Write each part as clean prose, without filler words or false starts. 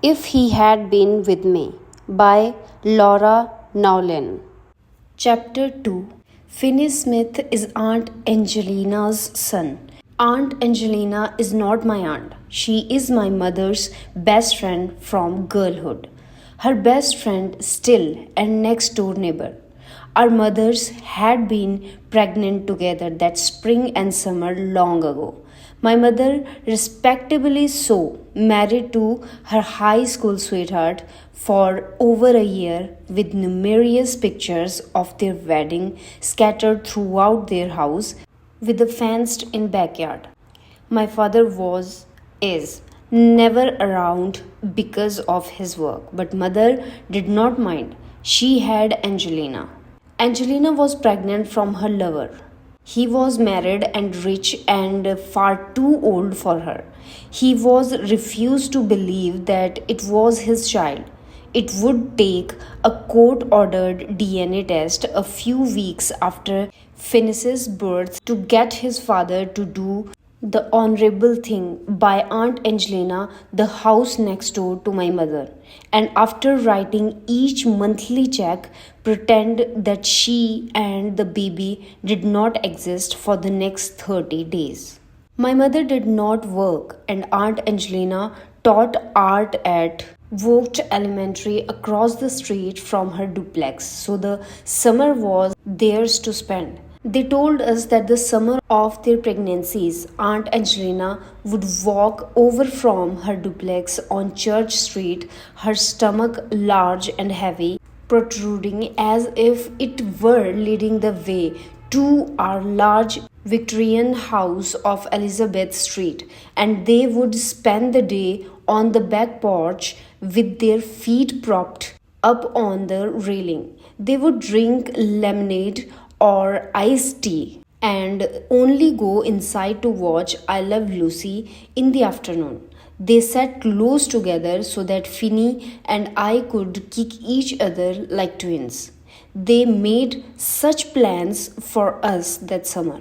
If He Had Been With Me by Laura Nowlin. Chapter 2. Finny Smith is Aunt Angelina's son. Aunt Angelina is not my aunt. She is my mother's best friend from girlhood. Her best friend still and next door neighbor. Our mothers had been pregnant together that spring and summer long ago. My mother, respectably so, married to her high school sweetheart for over a year with numerous pictures of their wedding scattered throughout their house with a fenced in backyard. My father is never around because of his work, but mother did not mind. She had Angelina. Angelina was pregnant from her lover. He was married and rich and far too old for her. He was refused to believe that it was his child. It would take a court ordered DNA test a few weeks after Finnis's birth to get his father to do the honorable thing by Aunt Angelina, the house next door to my mother, and after writing each monthly check, pretend that she and the baby did not exist for the next 30 days. My mother did not work, and Aunt Angelina taught art at Vogt Elementary across the street from her duplex, so the summer was theirs to spend. They told us that the summer of their pregnancies, Aunt Angelina would walk over from her duplex on Church Street, her stomach large and heavy, protruding as if it were leading the way to our large Victorian house of Elizabeth Street, and they would spend the day on the back porch with their feet propped up on the railing. They would drink lemonade or iced tea and only go inside to watch I Love Lucy in the afternoon. They sat close together so that Finny and I could kick each other like twins. They made such plans for us that summer.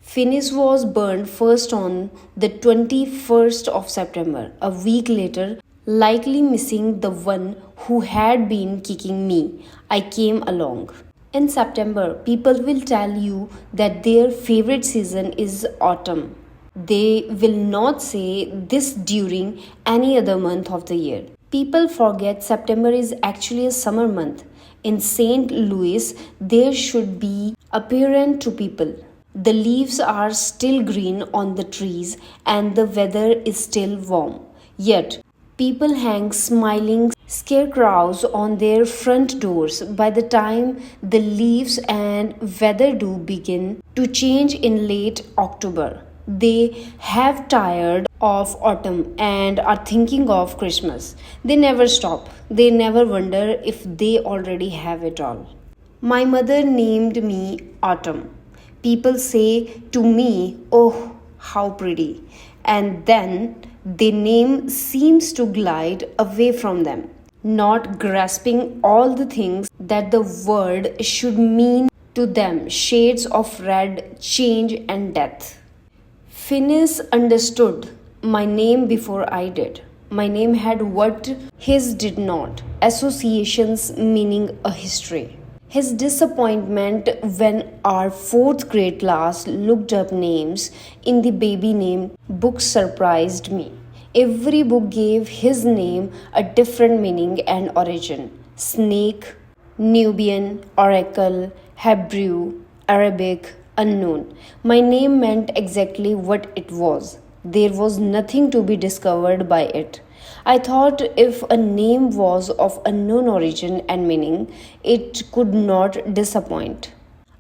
Finnis was burned first on the 21st of September, a week later, likely missing the one who had been kicking me. I came along. In September, people will tell you that their favorite season is autumn. They will not say this during any other month of the year. People forget September is actually a summer month. In St. Louis, there should be apparent to people. The leaves are still green on the trees and the weather is still warm. Yet, people hang smiling scarecrows on their front doors by the time the leaves and weather do begin to change in late October. They have tired of autumn and are thinking of Christmas. They never stop. They never wonder if they already have it all. My mother named me Autumn. People say to me, "Oh, how pretty." And then the name seems to glide away from them, not grasping all the things that the word should mean to them shades of red, change, and death. Finnis understood my name before I did. My name had what his did not, associations meaning a history. His disappointment when our fourth grade class looked up names in the baby name book surprised me. Every book gave his name a different meaning and origin: snake, Nubian, oracle, Hebrew, Arabic, unknown. My name meant exactly what it was. There was nothing to be discovered by it. I thought if a name was of unknown origin and meaning, it could not disappoint.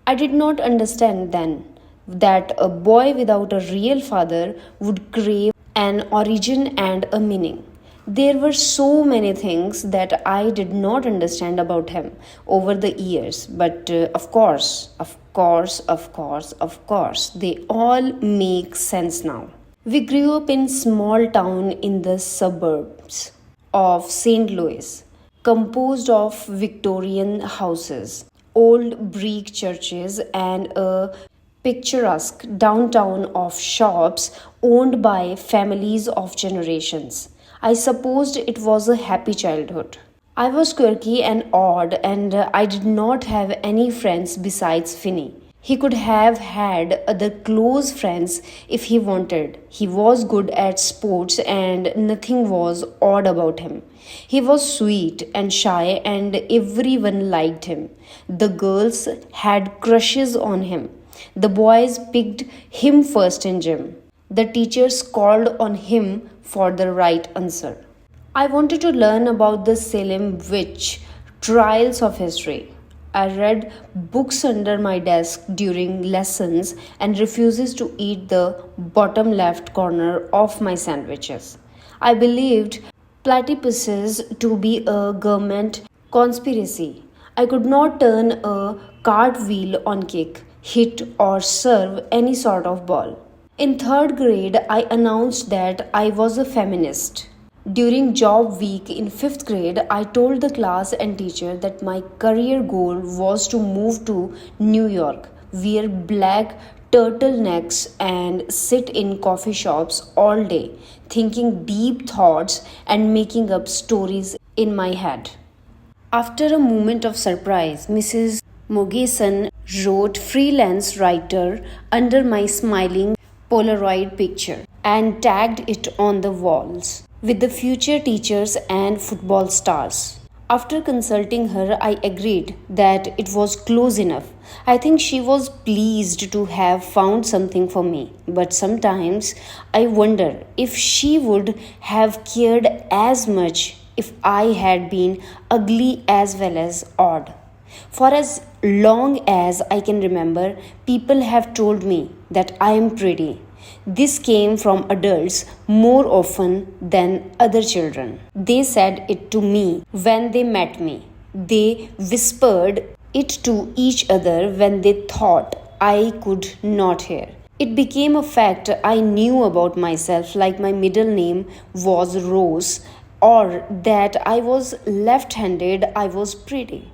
I did not understand then that a boy without a real father would crave an origin and a meaning. There were so many things that I did not understand about him over the years, but of course, they all make sense now. We grew up in small town in the suburbs of St. Louis, composed of Victorian houses, old brick churches, and a picturesque downtown of shops owned by families of generations. I supposed it was a happy childhood. I was quirky and odd, and I did not have any friends besides Finny. He could have had other close friends if he wanted. He was good at sports, and nothing was odd about him. He was sweet and shy, and everyone liked him. The girls had crushes on him. The boys picked him first in gym. The teachers called on him for the right answer. I wanted to learn about the Salem witch trials of history. I read books under my desk during lessons and refuses to eat the bottom left corner of my sandwiches. I believed platypuses to be a government conspiracy. I could not turn a cartwheel on kick, hit or serve any sort of ball. In third grade, I announced that I was a feminist. During job week in fifth grade, I told the class and teacher that my career goal was to move to New York, wear black turtlenecks, and sit in coffee shops all day, thinking deep thoughts and making up stories in my head. After a moment of surprise, Mrs. Mogeson wrote freelance writer under my smiling Polaroid picture and tagged it on the walls with the future teachers and football stars. After consulting her, I agreed that it was close enough. I think she was pleased to have found something for me, but sometimes I wonder if she would have cared as much if I had been ugly as well as odd. For as long as I can remember, people have told me that I am pretty. This came from adults more often than other children. They said it to me when they met me. They whispered it to each other when they thought I could not hear. It became a fact I knew about myself, like my middle name was Rose, or that I was left handed, I was pretty.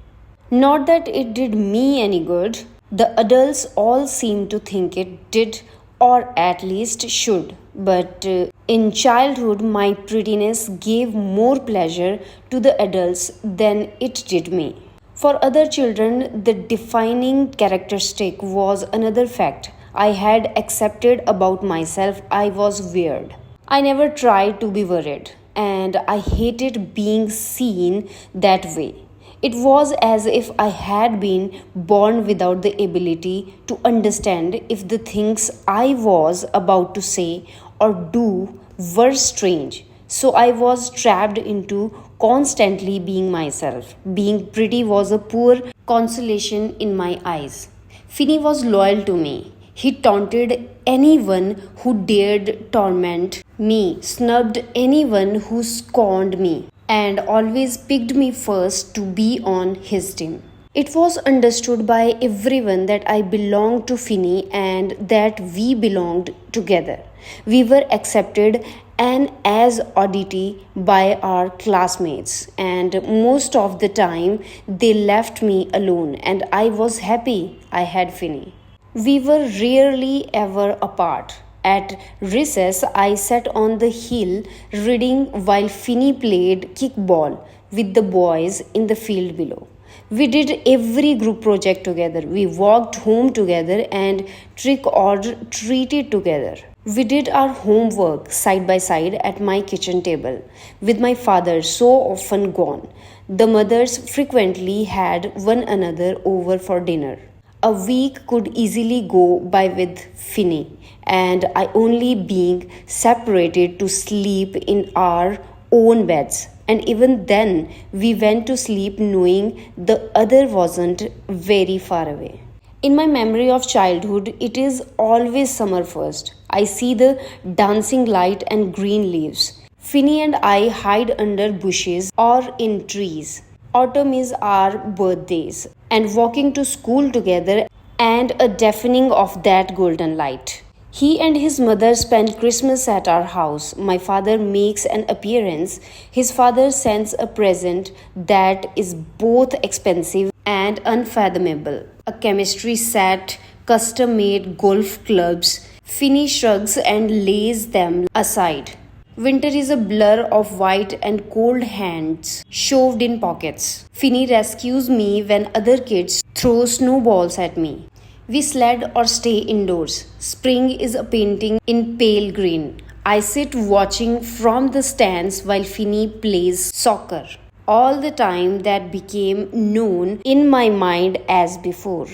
Not that it did me any good. The adults all seemed to think it did, or at least should. But in childhood, my prettiness gave more pleasure to the adults than it did me. For other children, the defining characteristic was another fact I had accepted about myself. I was weird. I never tried to be worried, and I hated being seen that way. It was as if I had been born without the ability to understand if the things I was about to say or do were strange. So I was trapped into constantly being myself. Being pretty was a poor consolation in my eyes. Finny was loyal to me. He taunted anyone who dared torment me, snubbed anyone who scorned me, and always picked me first to be on his team. It was understood by everyone that I belonged to Finny and that we belonged together. We were accepted and as oddity by our classmates, and most of the time they left me alone, and I was happy I had Finny. We were rarely ever apart. At recess, I sat on the hill reading while Finny played kickball with the boys in the field below. We did every group project together. We walked home together and trick or treated together. We did our homework side by side at my kitchen table, with my father so often gone. The mothers frequently had one another over for dinner. A week could easily go by with Finny and I only being separated to sleep in our own beds. And even then, we went to sleep knowing the other wasn't very far away. In my memory of childhood, it is always summer first. I see the dancing light and green leaves. Finny and I hide under bushes or in trees. Autumn is our birthdays, and walking to school together, and a deafening of that golden light. He and his mother spend Christmas at our house. My father makes an appearance. His father sends a present that is both expensive and unfathomable. A chemistry set, custom made golf clubs. Finny shrugs and lays them aside. Winter is a blur of white and cold hands shoved in pockets. Finny rescues me when other kids throw snowballs at me. We sled or stay indoors. Spring is a painting in pale green. I sit watching from the stands while Finny plays soccer. All the time that became known in my mind as before.